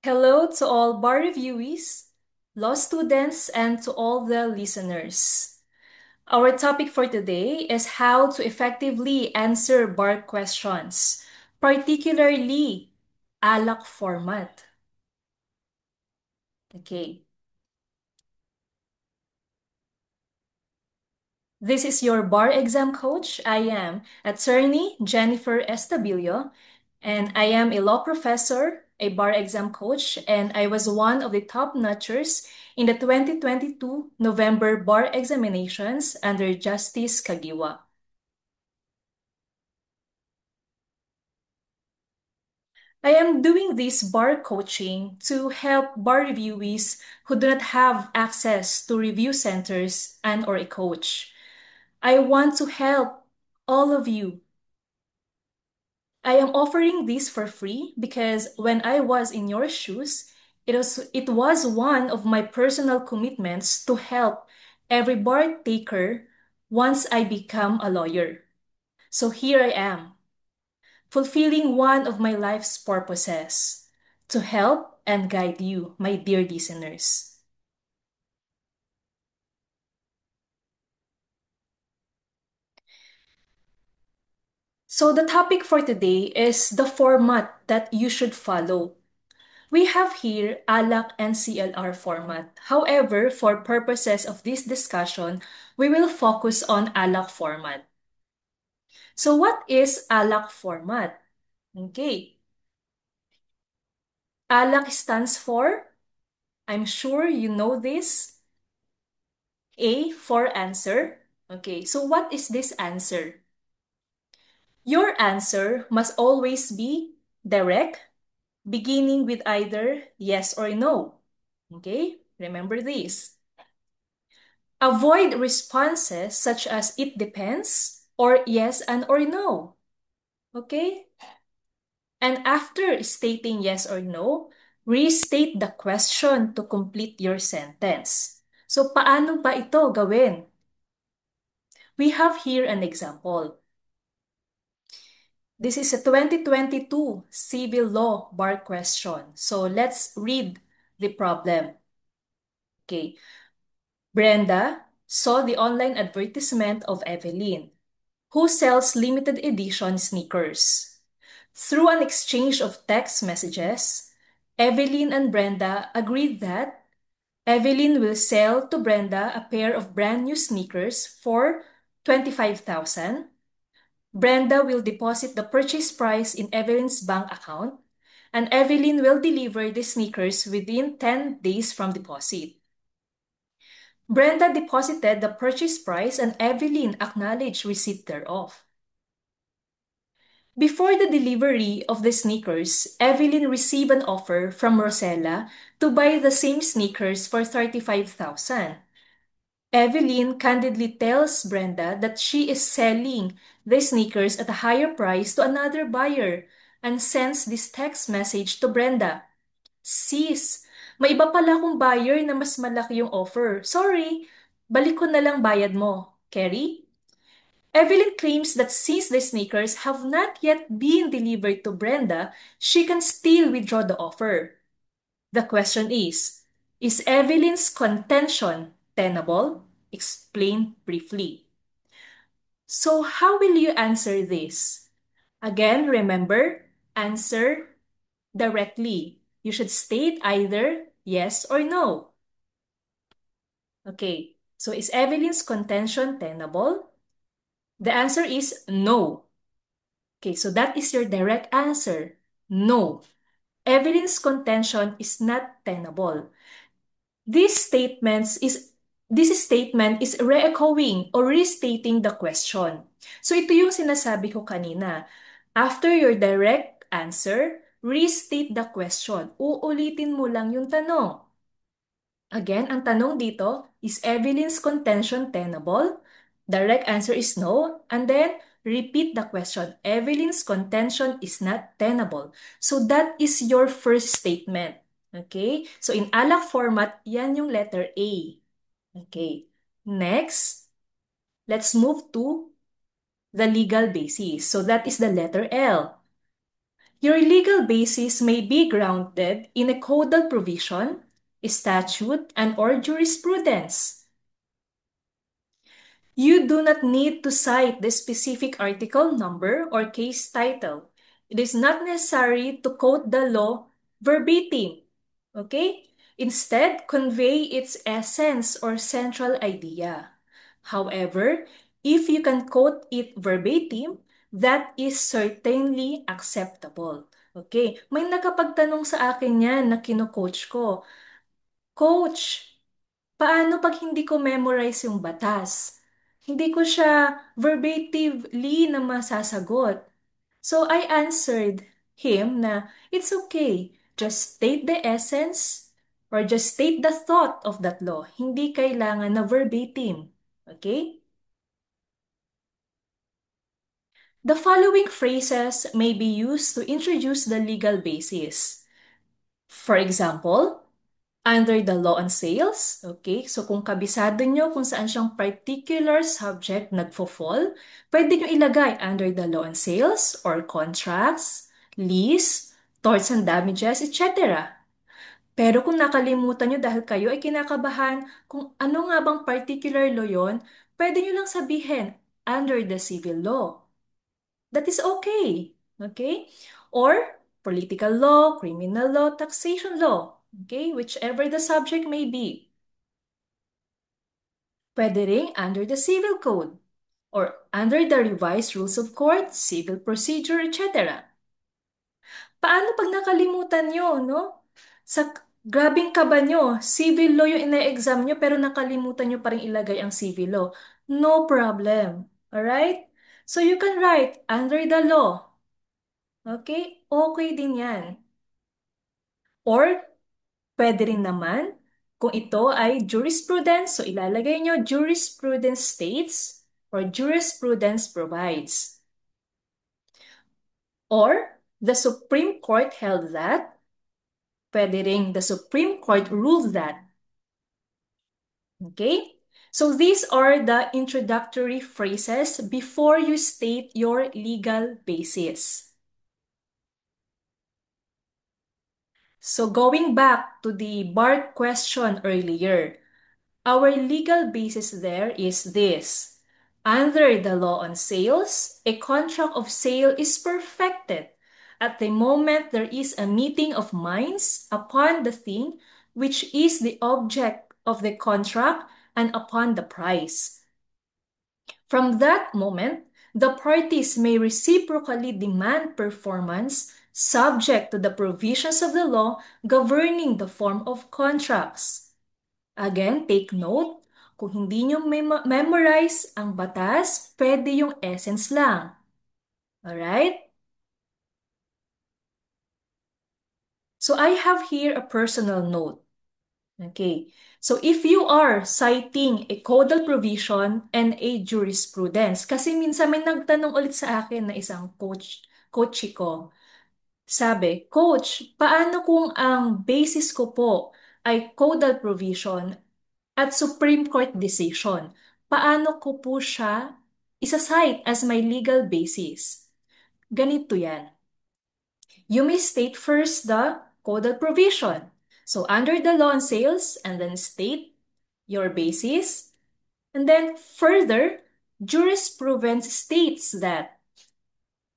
Hello to all bar reviewees, law students, and to all the listeners. Our topic for today is how to effectively answer bar questions, particularly ALAC format. Okay, this is your bar exam coach. I am attorney Jennifer Estabilio, and I am a law professor, a bar exam coach, and I was one of the top notchers in the 2022 November bar examinations under Justice Kagiwa. I am doing this bar coaching to help bar reviewees who do not have access to review centers and or a coach. I want to help all of you. I am offering this for free because when I was in your shoes, it was one of my personal commitments to help every bar taker once I become a lawyer. So here I am, fulfilling one of my life's purposes, to help and guide you, my dear listeners. So the topic for today is the format that you should follow. We have here ALAC and CLR format. However, for purposes of this discussion, we will focus on ALAC format. So what is ALAC format? Okay. ALAC stands for, I'm sure you know this, A for answer. Okay, so what is this answer? Your answer must always be direct, beginning with either yes or no. Okay, remember this. Avoid responses such as it depends or yes and or no. Okay? And after stating yes or no, restate the question to complete your sentence. So paano ba ito gawin? We have here an example. This is a 2022 civil law bar question. So let's read the problem. Okay. Brenda saw the online advertisement of Evelyn, who sells limited edition sneakers. Through an exchange of text messages, Evelyn and Brenda agreed that Evelyn will sell to Brenda a pair of brand new sneakers for 25,000. Brenda will deposit the purchase price in Evelyn's bank account, and Evelyn will deliver the sneakers within 10 days from deposit. Brenda deposited the purchase price and Evelyn acknowledged receipt thereof. Before the delivery of the sneakers, Evelyn received an offer from Rosella to buy the same sneakers for 35,000. Evelyn candidly tells Brenda that she is selling the sneakers at a higher price to another buyer and sends this text message to Brenda. Sis, may iba pala akong buyer na mas malaki yung offer. Sorry, balik ko na lang bayad mo. Carrie? Evelyn claims that since the sneakers have not yet been delivered to Brenda, she can still withdraw the offer. The question is Evelyn's contention tenable? Explain briefly. So how will you answer this? Again, remember, answer directly. You should state either yes or no. Okay, so is Evelyn's contention tenable? The answer is no. Okay, so that is your direct answer. No. Evelyn's contention is not tenable. This statements is this statement is re-echoing or restating the question. So ito yung sinasabi ko kanina. After your direct answer, restate the question. Uulitin mo lang yung tanong. Again, ang tanong dito, is Evelyn's contention tenable? Direct answer is no. And then, repeat the question. Evelyn's contention is not tenable. So that is your first statement. Okay? So in ALAC format, yan yung letter A. Okay. Next, let's move to the legal basis. So that is the letter L. Your legal basis may be grounded in a codal provision, statute, and or jurisprudence. You do not need to cite the specific article number or case title. It is not necessary to quote the law verbatim. Okay? Instead, convey its essence or central idea. However, if you can quote it verbatim, that is certainly acceptable. Okay? May nakapagtanong sa akin yan na kino-coach ko. Coach, paano pag hindi ko memorize yung batas? Hindi ko siya verbatively na masasagot. So I answered him na it's okay. Just state the essence or just state the thought of that law. Hindi kailangan na verbatim. Okay? The following phrases may be used to introduce the legal basis. For example, under the law on sales, okay? So kung kabisado nyo kung saan siyang particular subject nagfo-fall, pwede nyo ilagay under the law on sales or contracts, lease, torts and damages, etc. Pero kung nakalimutan nyo dahil kayo ay kinakabahan kung ano nga bang particular law yon, pwede nyo lang sabihin under the civil law. That is okay. Okay? Or political law, criminal law, taxation law. Okay? Whichever the subject may be. Pwede rin under the civil code or under the revised rules of court, civil procedure, etc. Paano pag nakalimutan nyo, no? Sa grabing kaba nyo, civil law yung ina-exam nyo pero nakalimutan nyo pa rin ilagay ang civil law. No problem. Alright? So you can write under the law. Okay? Okay din yan. Or, pwede rin naman, kung ito ay jurisprudence, so ilalagay nyo jurisprudence states or jurisprudence provides. Or, the Supreme Court held that, pwede rin the Supreme Court ruled that. Okay? So these are the introductory phrases before you state your legal basis. So going back to the bar question earlier, our legal basis there is this. Under the law on sales, a contract of sale is perfected at the moment there is a meeting of minds upon the thing which is the object of the contract and upon the price. From that moment, the parties may reciprocally demand performance subject to the provisions of the law governing the form of contracts. Again, take note, kung hindi nyo memorize ang batas, pwede yung essence lang. Alright? So I have here a personal note. Okay. So if you are citing a codal provision and a jurisprudence, kasi minsan may nagtanong ulit sa akin na isang coach ko. Sabi, Coach, paano kung ang basis ko po ay codal provision at Supreme Court decision? Paano ko po siya isa-cite as my legal basis? Ganito yan. You may state first the codal provision. So under the law on sales, and then state your basis. And then further, jurisprudence states that,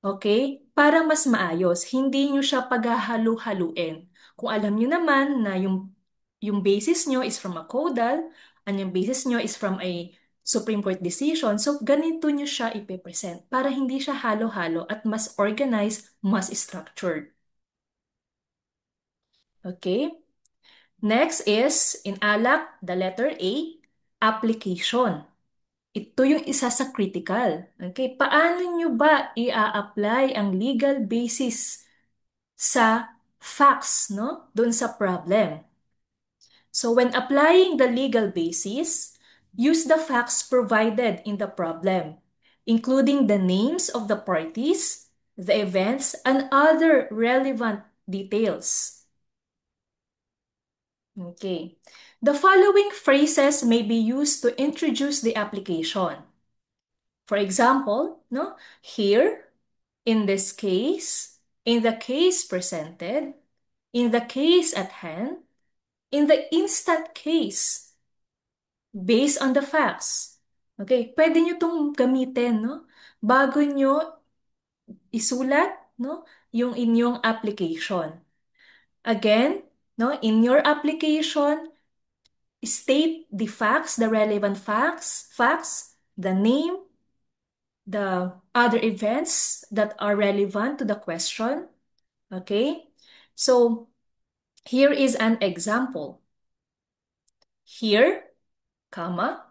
okay, para mas maayos, hindi nyo siya paghahalu-haluin. Kung alam nyo naman na yung basis nyo is from a caudal, and yung basis nyo is from a Supreme Court decision, so ganito nyo siya ipipresent para hindi siya halo-halo at mas organized, mas structured. Okay? Next is, in ALAC, the letter A, application. Ito yung isa sa critical. Okay? Paano nyo ba i-apply ang legal basis sa facts, no? Doon sa problem. So when applying the legal basis, use the facts provided in the problem, including the names of the parties, the events, and other relevant details. Okay. The following phrases may be used to introduce the application. For example, no, here, in this case, in the case presented, in the case at hand, in the instant case, based on the facts. Okay, pwede nyo itong gamitin, no? Bago nyo isulat, no? Yung inyong application. Again, no? In your application, state the facts, the relevant facts, the name, the other events that are relevant to the question. Okay? So, here is an example. Here, comma,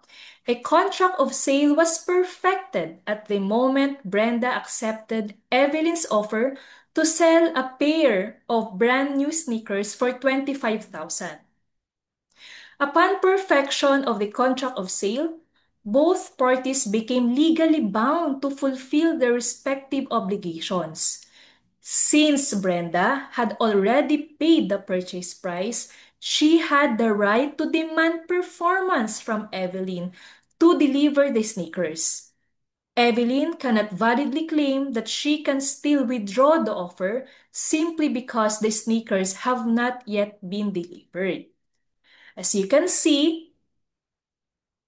a contract of sale was perfected at the moment Brenda accepted Evelyn's offer to sell a pair of brand new sneakers for 25,000. Upon perfection of the contract of sale, both parties became legally bound to fulfill their respective obligations. Since Brenda had already paid the purchase price, she had the right to demand performance from Evelyn to deliver the sneakers. Evelyn cannot validly claim that she can still withdraw the offer simply because the sneakers have not yet been delivered. As you can see,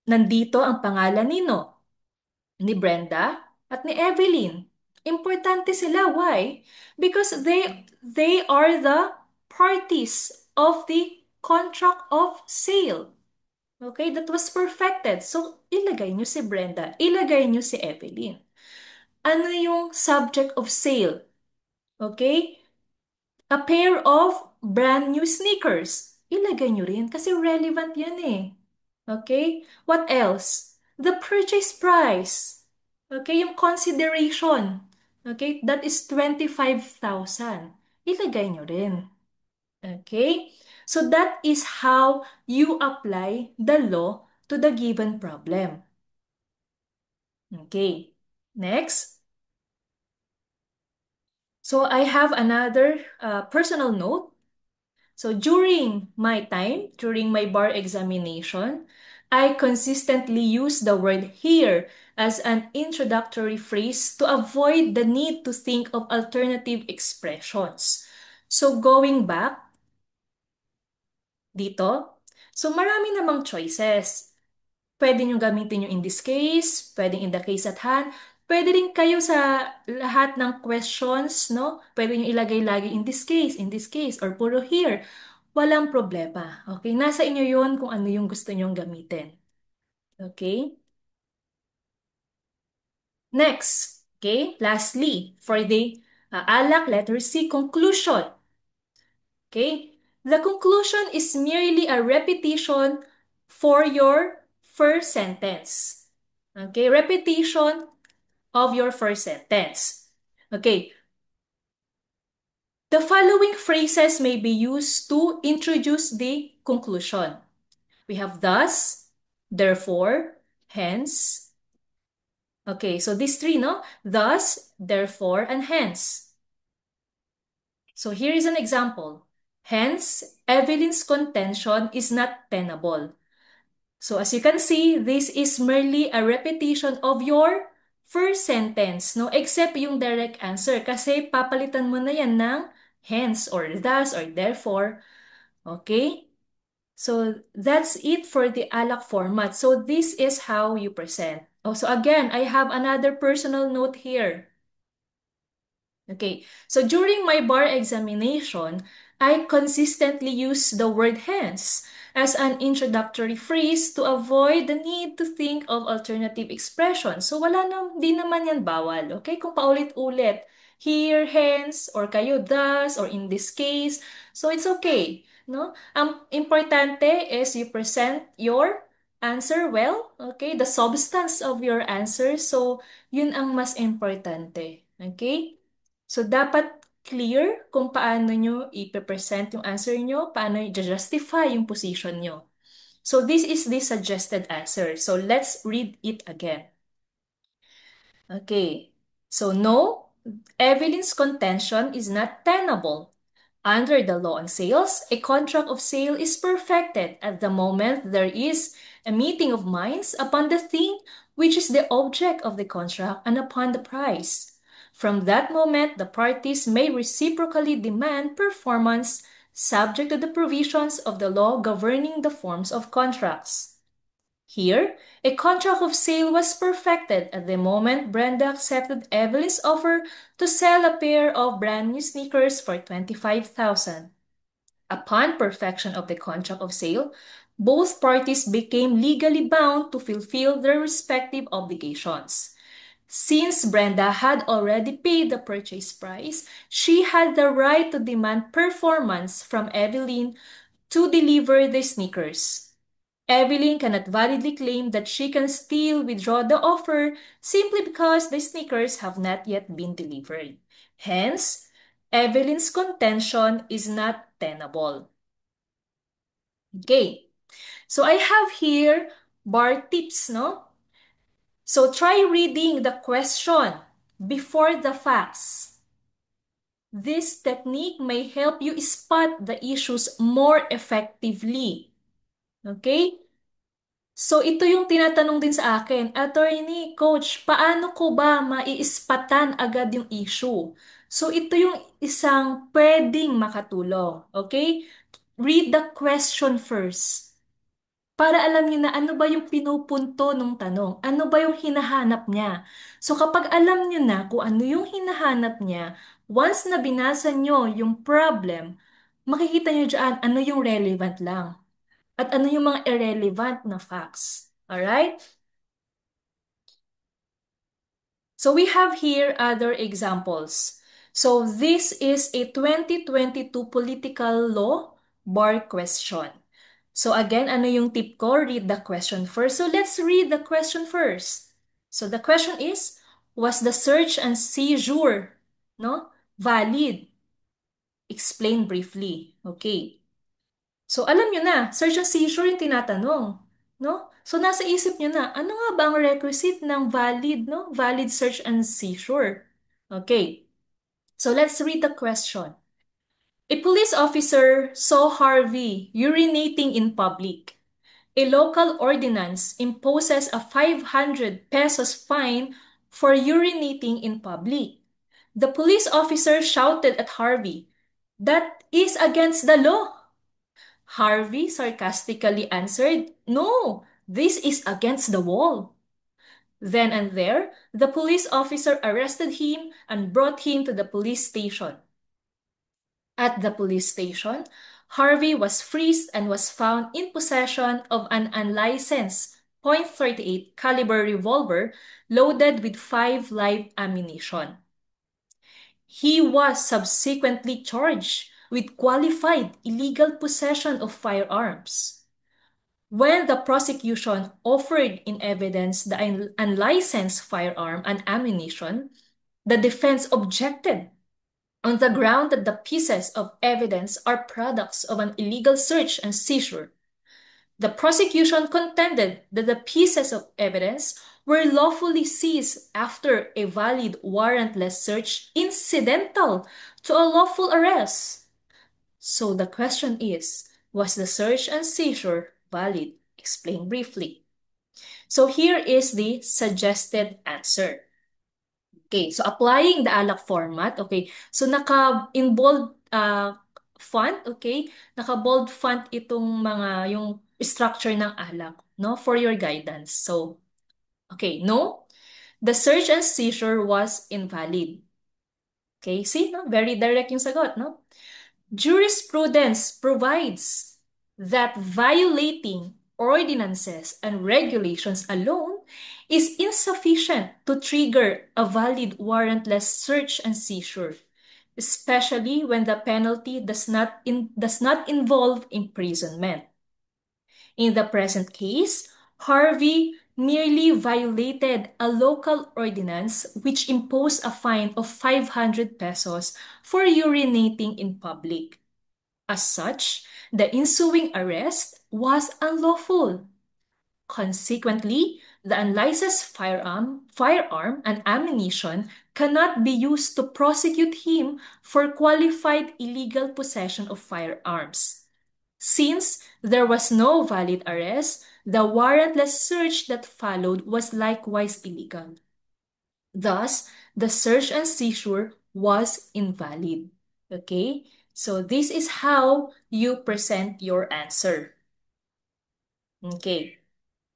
nandito ang pangalan ni Brenda at ni Evelyn. Importante sila. Why? Because they are the parties of the contract of sale. Okay, that was perfected. So, ilagay nyo si Brenda, ilagay nyo si Evelyn. Ano yung subject of sale? Okay? A pair of brand new sneakers. Ilagay nyo rin kasi relevant yan eh. Okay? What else? The purchase price. Okay? Yung consideration. Okay? That is 25,000. Ilagay nyo rin. Okay? So that is how you apply the law to the given problem. Okay. Next. So I have another personal note. So during my time, during my bar examination, I consistently use the word here as an introductory phrase to avoid the need to think of alternative expressions. So going back dito, so marami namang choices. Pwede nyo gamitin yung in this case, pwedeng in the case at hand, pwede rin kayo sa lahat ng questions, no? Pwede nyo ilagay lagi in this case, or puro here. Walang problema. Okay? Nasa inyo yun kung ano yung gusto nyong gamitin. Okay? Next. Okay? Lastly, for the ALAC letter C, conclusion. Okay? The conclusion is merely a repetition for your first sentence. Okay? Repetition of your first sentence. Okay. The following phrases may be used to introduce the conclusion. We have thus, therefore, hence. Okay, so these three, no? Thus, therefore, and hence. So here is an example. Hence, Evelyn's contention is not tenable. So as you can see, this is merely a repetition of your first sentence, no? Except yung direct answer kasi papalitan mo na yan ng hence or thus or therefore. Okay? So that's it for the ALAC format. So this is how you present. Oh, so again, I have another personal note here. Okay, so during my bar examination, I consistently use the word hence as an introductory phrase to avoid the need to think of alternative expressions. So wala na, di naman yan bawal. Okay, kung paulit-ulit, here, hence, or kayo, thus, or in this case. So it's okay. No? Ang importante is you present your answer well. Okay, the substance of your answer. So yun ang mas importante. Okay? So, dapat clear kung paano nyo i-present yung answer nyo, paano i-justify yung position nyo. So, this is the suggested answer. So, let's read it again. Okay. So, no, Evelyn's contention is not tenable. Under the law on sales, a contract of sale is perfected at the moment there is a meeting of minds upon the thing which is the object of the contract and upon the price. From that moment, the parties may reciprocally demand performance subject to the provisions of the law governing the forms of contracts. Here, a contract of sale was perfected at the moment Brenda accepted Evelyn's offer to sell a pair of brand new sneakers for 25,000. Upon perfection of the contract of sale, both parties became legally bound to fulfill their respective obligations. Since Brenda had already paid the purchase price, she had the right to demand performance from Evelyn to deliver the sneakers. Evelyn cannot validly claim that she can still withdraw the offer simply because the sneakers have not yet been delivered. Hence, Evelyn's contention is not tenable. Okay, so I have here bar tips, no? So try reading the question before the facts. This technique may help you spot the issues more effectively. Okay? So ito yung tinatanong din sa akin, Attorney, Coach, paano ko ba maiispatan agad yung issue? So ito yung isang pwedeng makatulong. Okay? Read the question first. Para alam niyo na ano ba yung pinupunto ng tanong, ano ba yung hinahanap niya. So kapag alam niyo na kung ano yung hinahanap niya, once na binasa niyo yung problem, makikita niyo dyan ano yung relevant lang at ano yung mga irrelevant na facts. Alright? So we have here other examples. So this is a 2022 political law bar question. So again, ano yung tip ko? Read the question first. So let's read the question first. So the question is, was the search and seizure, no, valid? Explain briefly. Okay. So alam nyo na, search and seizure yung tinatanong, no? So nasa isip nyo na, ano nga ba ang requisite ng valid, no? Valid search and seizure. Okay. So let's read the question. A police officer saw Harvey urinating in public. A local ordinance imposes a 500 pesos fine for urinating in public. The police officer shouted at Harvey, "That is against the law." Harvey sarcastically answered, "No, this is against the wall." Then and there, the police officer arrested him and brought him to the police station. At the police station, Harvey was frisked and was found in possession of an unlicensed .38 caliber revolver loaded with 5 live ammunition. He was subsequently charged with qualified illegal possession of firearms. When the prosecution offered in evidence the unlicensed firearm and ammunition, the defense objected on the ground that the pieces of evidence are products of an illegal search and seizure. The prosecution contended that the pieces of evidence were lawfully seized after a valid warrantless search incidental to a lawful arrest. So the question is, was the search and seizure valid? Explain briefly. So here is the suggested answer. Okay, so applying the ALAC format, okay, so naka-in bold font, okay, naka-bold font itong mga, yung structure ng ALAC, no, for your guidance. So, okay, no, the search and seizure was invalid. Okay, see, no, very direct yung sagot, no? Jurisprudence provides that violating ordinances and regulations alone is insufficient to trigger a valid warrantless search and seizure, especially when the penalty does not involve imprisonment. In the present case, Harvey merely violated a local ordinance which imposed a fine of 500 pesos for urinating in public. As such, the ensuing arrest was unlawful. Consequently, the unlicensed firearm and ammunition cannot be used to prosecute him for qualified illegal possession of firearms. Since there was no valid arrest, the warrantless search that followed was likewise illegal. Thus, the search and seizure was invalid. Okay? So this is how you present your answer. Okay.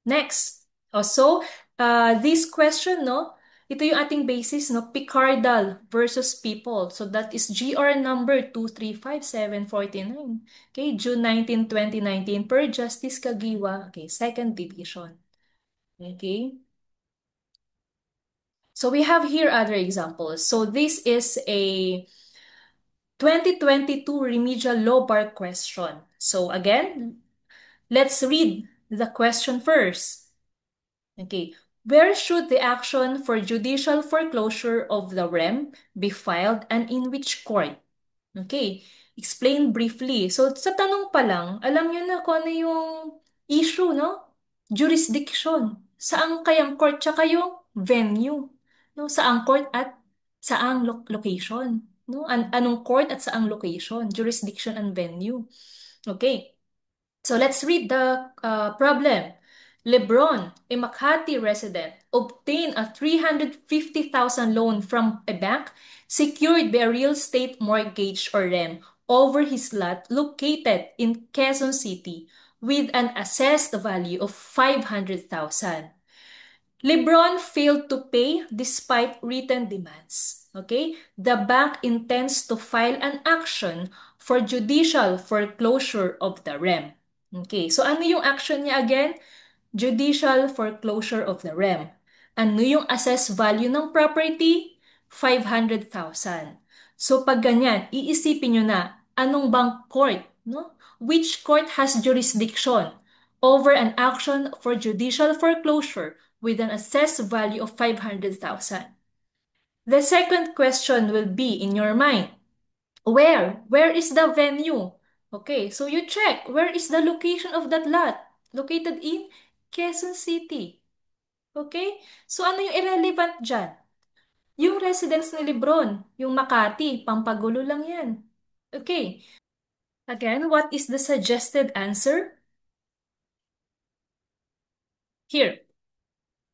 Next. Also, this question, no? Ito yung ating basis, no? Picardal versus people. So that is GR number 235,749. Okay, June 19, 2019 per Justice Kagiwa. Okay, second division. Okay. So we have here other examples. So this is a 2022 remedial law bar question. So again, let's read the question first. Okay. Where should the action for judicial foreclosure of the REM be filed and in which court? Okay. Explain briefly. So, sa tanong pa lang, alam nyo na kung ano yung issue, no? Jurisdiction. Saan kayang court tsaka yung venue. No? Saang court at saang location. No? Anong court at saang location. Jurisdiction and venue. Okay. So let's read the problem. LeBron, a Makati resident, obtained a 350,000 loan from a bank secured by a real estate mortgage or REM over his lot located in Quezon City with an assessed value of 500,000. LeBron failed to pay despite written demands. Okay? The bank intends to file an action for judicial foreclosure of the REM. Okay, so ano yung action niya again? Judicial foreclosure of the REM. Ano yung assessed value ng property? 500,000. So pag ganyan, iisipin nyo na, anong bang court? No? Which court has jurisdiction over an action for judicial foreclosure with an assessed value of 500,000? The second question will be in your mind, where? Where is the venue? Okay, so you check, where is the location of that lot? Located in Quezon City. Okay? So ano yung irrelevant dyan? Yung residence ni Lebron, yung Makati, pampagulo lang yan. Okay. Again, what is the suggested answer? Here.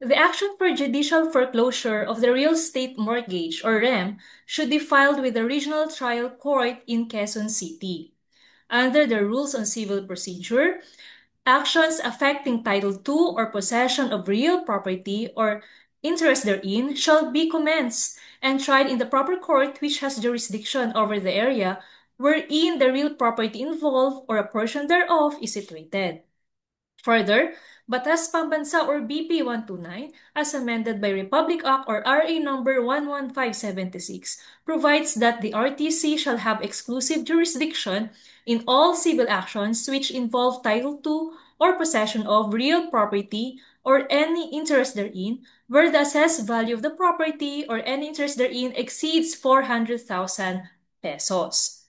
The action for judicial foreclosure of the real estate mortgage or REM should be filed with the Regional Trial Court in Quezon City. Under the Rules on Civil Procedure, actions affecting Title II or possession of real property or interest therein shall be commenced and tried in the proper court which has jurisdiction over the area wherein the real property involved or a portion thereof is situated. Further, Batas Pambansa or BP 129, as amended by Republic Act or RA number 11576, provides that the RTC shall have exclusive jurisdiction in all civil actions which involve Title II or possession of real property or any interest therein, where the assessed value of the property or any interest therein exceeds 400,000 pesos.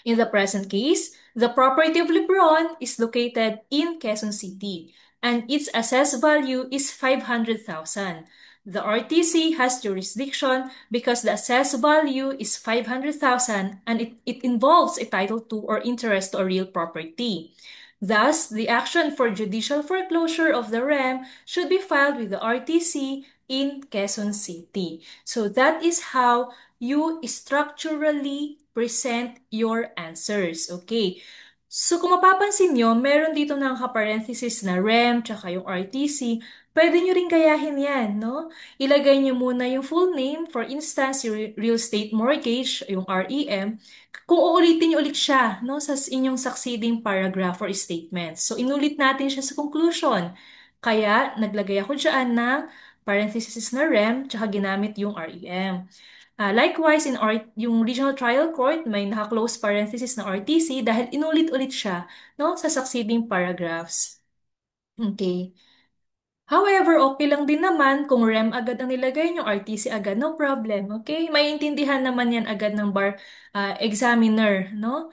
In the present case, the property of Lebron is located in Quezon City, and its assessed value is 500,000. The RTC has jurisdiction because the assessed value is 500,000 and it involves a Title II or interest or real property. Thus, the action for judicial foreclosure of the REM should be filed with the RTC in Quezon City. So that is how you structurally present your answers. Okay. So kung mapapansin nyo, meron dito nakaparenthesis na REM tsaka yung RTC. Pwede nyo rin gayahin yan, no? Ilagay nyo muna yung full name, for instance, yung real estate mortgage, yung REM. Kung uulitin nyo ulit siya, no, sa inyong succeeding paragraph or statement. So inulit natin siya sa conclusion. Kaya naglagay ako dyan ng parenthesis na REM tsaka ginamit yung REM. Likewise, yung Regional Trial Court, may naka-close parenthesis na RTC dahil inulit-ulit siya, no, sa succeeding paragraphs. Okay. However, okay lang din naman kung REM agad ang nilagay nyo, RTC agad, no problem. Okay? Maiintindihan naman yan agad ng bar examiner, no?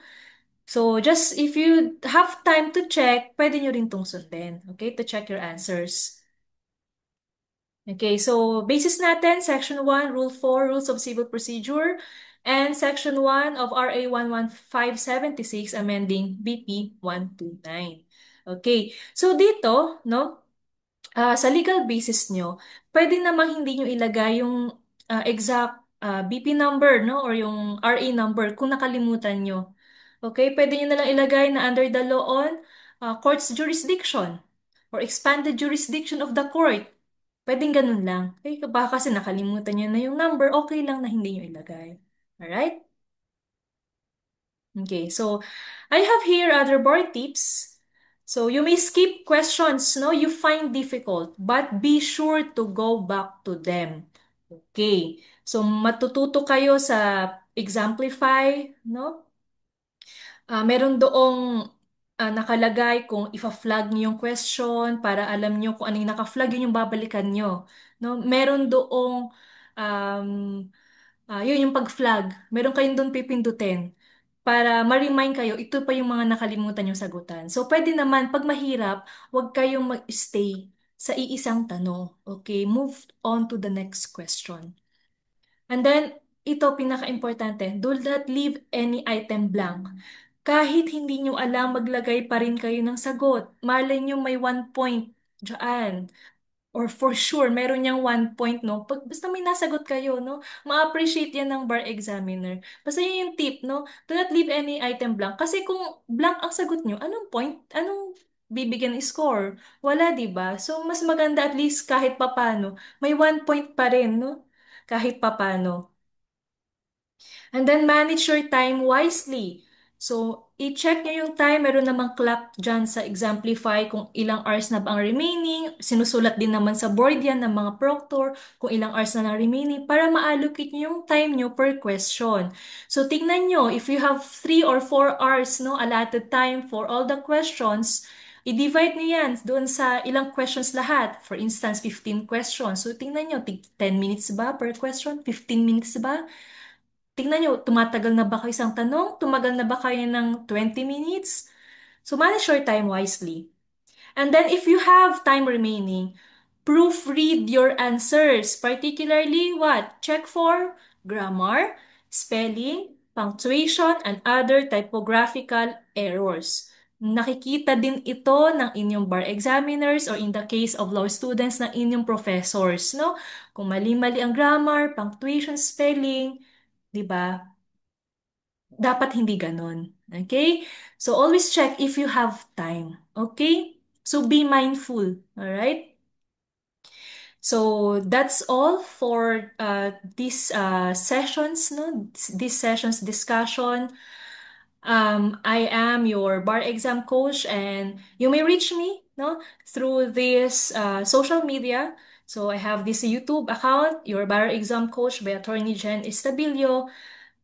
So, just if you have time to check, pwede nyo rin tong sundin. Okay? To check your answers. Okay, so basis natin, Section 1, Rule 4, Rules of Civil Procedure, and Section 1 of RA 11576, amending BP 129. Okay, so dito, no, sa legal basis nyo, pwede namang hindi nyo ilagay yung exact BP number, no? Or yung RA number kung nakalimutan nyo. Okay, pwede nyo na lang ilagay na under the law on court's jurisdiction or expanded jurisdiction of the court. Pwedeng ganun lang. Okay, baka kasi nakalimutan nyo na yung number, okay lang na hindi nyo ilagay. Alright? Okay, so I have here other board tips. So you may skip questions, no, you find difficult, but be sure to go back to them. Okay. So matututo kayo sa Exemplify, no? Meron doong nakalagay kung ifa-flag niyo yung question para alam niyo kung ano yung naka-flag, yun yung babalikan niyo. No? Meron doong um, yun yung pag-flag. Meron kayong doon pipindutin para ma-remind kayo, ito pa yung mga nakalimutan yung sagutan. So, pwede naman, pag mahirap, huwag kayong mag-stay sa iisang tanong. Okay, move on to the next question. And then, ito pinaka-importante, do not leave any item blank. Kahit hindi nyo alam, maglagay pa rin kayo ng sagot. Malay nyo may 1 point dyan. Or for sure, meron niyang 1 point, no? Basta may nasagot kayo, no? Ma-appreciate yan ng bar examiner. Basta yun yung tip, no? Do not leave any item blank. Kasi kung blank ang sagot nyo, anong point? Anong bibigyan ng score? Wala, di ba? So, mas maganda at least kahit papano. May 1 point pa rin, no? Kahit papano. And then manage your time wisely. So, i-check nyo yung time. Meron namang clock dyan sa Exemplify kung ilang hours na ba ang remaining. Sinusulat din naman sa board yan ng mga proctor kung ilang hours na lang remaining para ma-allocate nyo yung time nyo per question. So, tignan nyo, if you have 3 or 4 hours, no, allotted time for all the questions, i-divide nyo yan doon sa ilang questions lahat. For instance, 15 questions. So, tingnan nyo, 10 minutes ba per question? 15 minutes ba? Tingnan nyo, tumatagal na ba kayo isang tanong? Tumagal na ba kayo ng 20 minutes? So manage your time wisely. And then if you have time remaining, proofread your answers. Particularly what? Check for grammar, spelling, punctuation, and other typographical errors. Nakikita din ito ng inyong bar examiners or in the case of law students ng inyong professors, no? Kung mali-mali ang grammar, punctuation, spelling, 'di ba? Dapat hindi ganon. Okay? So always check if you have time. Okay? So be mindful. All right? So that's all for these sessions, no? This session's discussion. I am your bar exam coach, and you may reach me, no, through this social media. So I have this YouTube account, your bar exam coach by Attorney Jen Estabilio.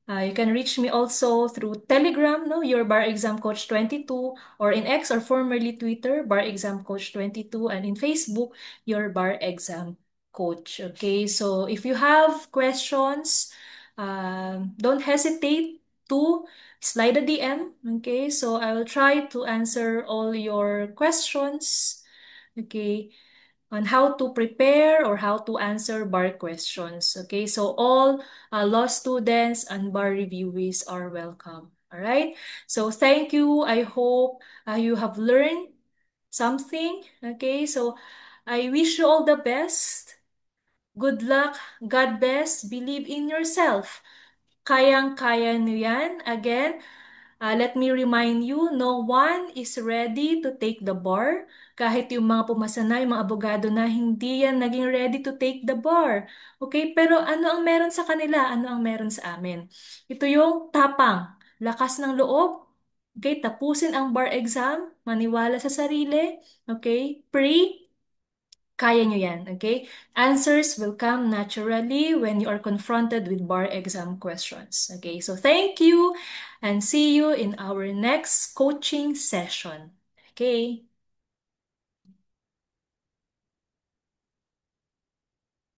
You can reach me also through Telegram, no, your Bar Exam Coach 22, or in X or formerly Twitter, Bar Exam Coach 22, and in Facebook, your Bar Exam Coach. Okay, so if you have questions, don't hesitate to slide a DM. Okay, so I will try to answer all your questions. Okay, on how to prepare or how to answer bar questions. Okay, so all law students and bar reviewees are welcome. All right, so thank you. I hope you have learned something. Okay, so I wish you all the best. Good luck. God bless. Believe in yourself. Kayang-kaya niyo yan. Again, let me remind you, no one is ready to take the bar. Kahit yung mga pumasa na, yung mga abogado na, hindi yan naging ready to take the bar. Okay? Pero ano ang meron sa kanila? Ano ang meron sa amin? Ito yung tapang, lakas ng loob. Okay? Tapusin ang bar exam, maniwala sa sarili. Okay? Pray. Kaya nyo yan, okay? Answers will come naturally when you are confronted with bar exam questions. Okay, so thank you and see you in our next coaching session. Okay.